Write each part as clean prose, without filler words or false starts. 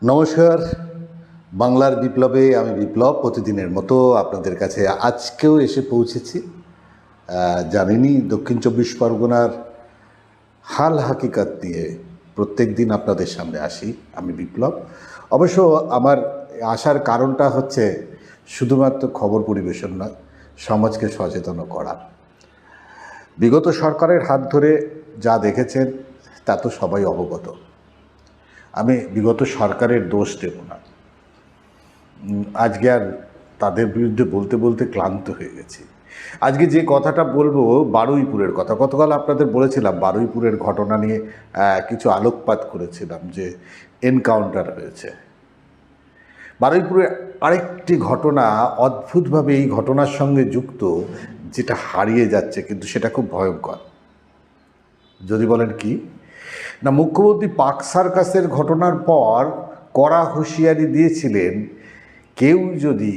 নমস্কার। বাংলার বিপ্লবে আমি বিপ্লব প্রতিদিনের মতো আপনাদের কাছে আজকেও এসে পৌঁছেছি। জানেনই দক্ষিণ চব্বিশ পরগনার হাল হাকিকত নিয়ে প্রত্যেক দিন আপনাদের সামনে আসি আমি বিপ্লব। অবশ্য আমার আসার কারণটা হচ্ছে শুধুমাত্র খবর পরিবেশন নয়, সমাজকে সচেতন করা। বিগত সরকারের হাত ধরে যা দেখেছেন তা তো সবাই অবগত। আমি বিগত সরকারের দোষ দেব না। আজকে আর তাদের বিরুদ্ধে বলতে বলতে ক্লান্ত হয়ে গেছি। আজকে যে কথাটা বলবো বারুইপুরের কথা। গতকাল আপনাদের বলেছিলাম বারুইপুরের ঘটনা নিয়ে কিছু আলোকপাত করেছিলাম যে এনকাউন্টার হয়েছে। বারুইপুরে আরেকটি ঘটনা অদ্ভুতভাবে এই ঘটনার সঙ্গে যুক্ত, যেটা হারিয়ে যাচ্ছে, কিন্তু সেটা খুব ভয়ঙ্কর। যদি বলেন কি না, মুখ্যমন্ত্রী পার্ক সার্কাসের ঘটনার পর কড়া হুঁশিয়ারি দিয়েছিলেন, কেউ যদি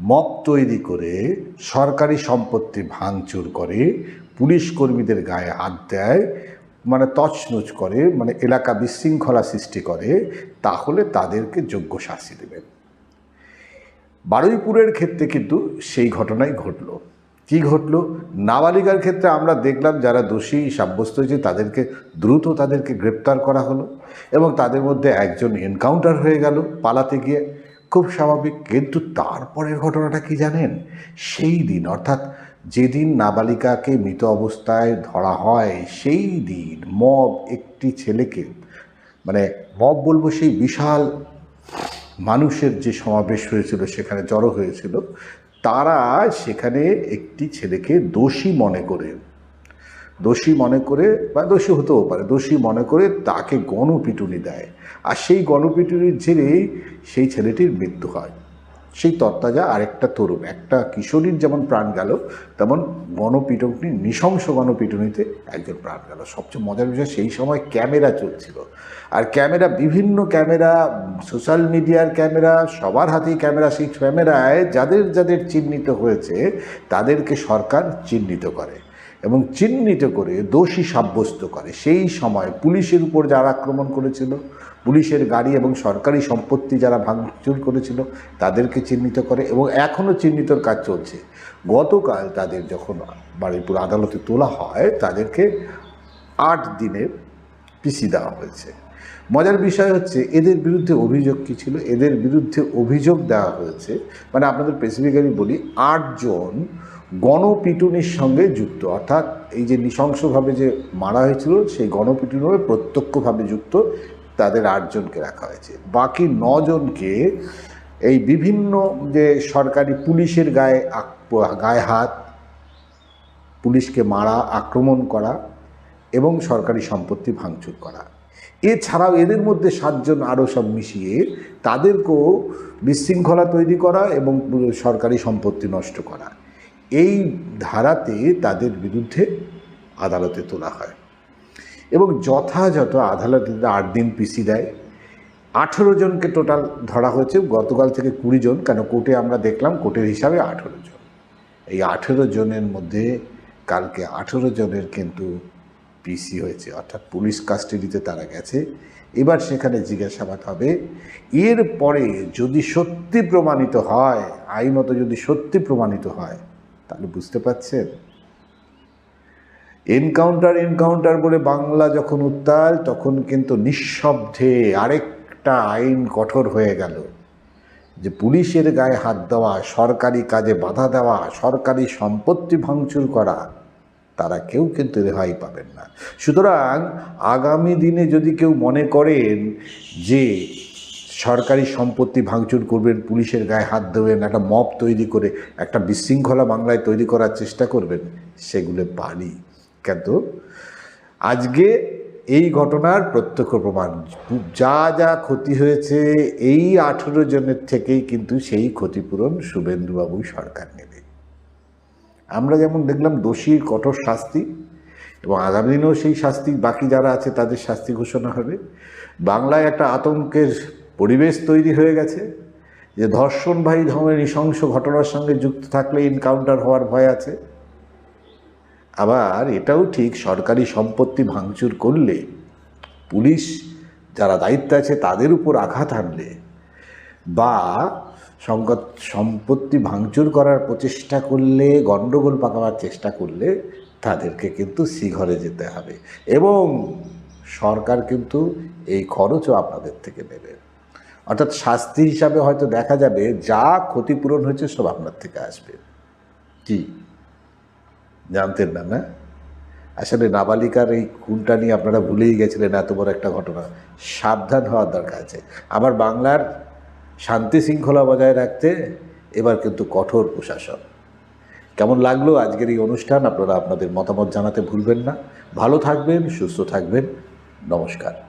মব তৈরি করে সরকারি সম্পত্তি ভাঙচুর করে, পুলিশ কর্মীদের গায়ে হাত দেয়, মানে তছনছ করে, মানে এলাকা বিশৃঙ্খলা সৃষ্টি করে, তাহলে তাদেরকে যোগ্য শাস্তি দেবেন। বারুইপুরের ক্ষেত্রে কিন্তু সেই ঘটনাই ঘটল। কি ঘটল? নাবালিকার ক্ষেত্রে আমরা দেখলাম যারা দোষী সাব্যস্ত হয়েছে তাদেরকে দ্রুত গ্রেপ্তার করা হলো এবং তাদের মধ্যে একজন এনকাউন্টার হয়ে গেল পালাতে গিয়ে, খুব স্বাভাবিক। কিন্তু তারপরের ঘটনাটা কি জানেন? সেই দিন, অর্থাৎ যেদিন নাবালিকাকে মৃত অবস্থায় ধরা হয়, সেই দিন মব একটি ছেলেকে, মানে মব বলবো সেই বিশাল মানুষের যে সমাবেশ হয়েছিল, সেখানে জড়ো হয়েছিল, তারা সেখানে একটি ছেলেকে দোষী মনে করে বা দোষী হতেও পারে, দোষী মনে করে তাকে গণপিটুনি দেয়। আর সেই গণপিটুনির জেরেই সেই ছেলেটির মৃত্যু হয়। সেই তত্ত্বাজা আরেকটা তরুণ, একটা কিশোরীর যেমন প্রাণ গেল, তেমন নৃশংস গণপিটুনিতে একজন প্রাণ গেল। সবচেয়ে মজার বিষয়, সেই সময় ক্যামেরা চলছিল, আর বিভিন্ন ক্যামেরা, সোশ্যাল মিডিয়ার ক্যামেরা, সবার হাতেই ক্যামেরা। সেই ক্যামেরায় যাদের চিহ্নিত হয়েছে তাদেরকে সরকার চিহ্নিত করে এবং চিহ্নিত করে দোষী সাব্যস্ত করে। সেই সময় পুলিশের উপর যারা আক্রমণ করেছিল, পুলিশের গাড়ি এবং সরকারি সম্পত্তি যারা ভাঙচুর করেছিল, তাদেরকে চিহ্নিত করে এবং এখনও চিহ্নিতর কাজ চলছে। গতকাল তাদের যখন বারুইপুর আদালতে তোলা হয়, তাদেরকে 8 দিনের পিসি দেওয়া হয়েছে। মজার বিষয় হচ্ছে, এদের বিরুদ্ধে অভিযোগ কী ছিল? এদের বিরুদ্ধে অভিযোগ দেওয়া হয়েছে, মানে আপনাদের স্পেসিফিক্যালি বলি, 8 জন গণপিটুনির সঙ্গে যুক্ত, অর্থাৎ এই যে নৃশংসভাবে যে মারা হয়েছিল সেই গণপিটুনিভাবে প্রত্যক্ষভাবে যুক্ত, তাদের 8 জনকে রাখা হয়েছে। বাকি 9 জনকে এই বিভিন্ন যে সরকারি পুলিশের গায়ে হাত, পুলিশকে মারা, আক্রমণ করা এবং সরকারি সম্পত্তি ভাঙচুর করা, এছাড়াও এদের মধ্যে 7 জন আরও সব মিশিয়ে তাদেরকেও বিশৃঙ্খলা তৈরি করা এবং সরকারি সম্পত্তি নষ্ট করা, এই ধারাতে তাদের বিরুদ্ধে আদালতে তোলা হয় এবং যথাযথ আদালতে 8 দিন পিসি দেয়। 18 জনকে টোটাল ধরা হয়েছে, গতকাল থেকে 20 জন, কেন কোর্টে আমরা দেখলাম কোর্টের হিসাবে 18 জন। এই 18 জনের মধ্যে কালকে 18 জনের কিন্তু পিসি হয়েছে, অর্থাৎ পুলিশ কাস্টাডিতে তারা গেছে। এবার সেখানে জিজ্ঞাসাবাদ হবে। এরপরে যদি সত্যি প্রমাণিত হয়, আইনত যদি সত্যি প্রমাণিত হয়, তাহলে বুঝতে পারছেন, এনকাউন্টার বলে বাংলা যখন উত্তাল, তখন কিন্তু নিঃশব্দে আরেকটা আইন কঠোর হয়ে গেল, যে পুলিশের গায়ে হাত দেওয়া, সরকারি কাজে বাধা দেওয়া, সরকারি সম্পত্তি ভাঙচুর করা, তারা কেউ কিন্তু রেহাই পাবেন না। সুতরাং আগামী দিনে যদি কেউ মনে করেন যে সরকারি সম্পত্তি ভাঙচুর করবেন, পুলিশের গায়ে হাত দেবেন, একটা মব তৈরি করে একটা বিশৃঙ্খলা বাংলায় তৈরি করার চেষ্টা করবেন, সেগুলো বাড়ি। কিন্তু আজকে এই ঘটনার প্রত্যক্ষ প্রমাণ, যা ক্ষতি হয়েছে এই 18 জনের থেকেই কিন্তু সেই ক্ষতিপূরণ শুভেন্দুবাবু সরকার নেবে। আমরা যেমন দেখলাম দোষীর কঠোর শাস্তি, এবং আগামী দিনেও সেই শাস্তি, বাকি যারা আছে তাদের শাস্তি ঘোষণা হবে। বাংলায় একটা আতঙ্কের পরিবেশ তৈরি হয়ে গেছে, যে ধর্ষণ ভাই ধর্মের নৃশংস ঘটনার সঙ্গে যুক্ত থাকলে এনকাউন্টার হওয়ার ভয় আছে। আবার এটাও ঠিক, সরকারি সম্পত্তি ভাঙচুর করলে পুলিশ যারা দায়িত্বে আছে তাদের উপর আঘাত হানলে বা সম্পত্তি ভাঙচুর করার প্রচেষ্টা করলে, গণ্ডগোল পাকাবার চেষ্টা করলে তাদেরকে কিন্তু শ্রীঘরে যেতে হবে এবং সরকার কিন্তু এই খরচও আপনাদের থেকে নেবে। অর্থাৎ শাস্তি হিসাবে হয়তো দেখা যাবে যা ক্ষতিপূরণ হয়েছে সব আপনার থেকে আসবে। কি জানতেন না? না, আসলে নাবালিকার এই খুনটা নিয়ে আপনারা ভুলেই গেছিলেন, এত বড় একটা ঘটনা। সাবধান হওয়ার দরকার আছে। আবার বাংলার শান্তি শৃঙ্খলা বজায় রাখতে এবার কিন্তু কঠোর প্রশাসন। কেমন লাগলো আজকের এই অনুষ্ঠান? আপনারা আপনাদের মতামত জানাতে ভুলবেন না। ভালো থাকবেন, সুস্থ থাকবেন। নমস্কার।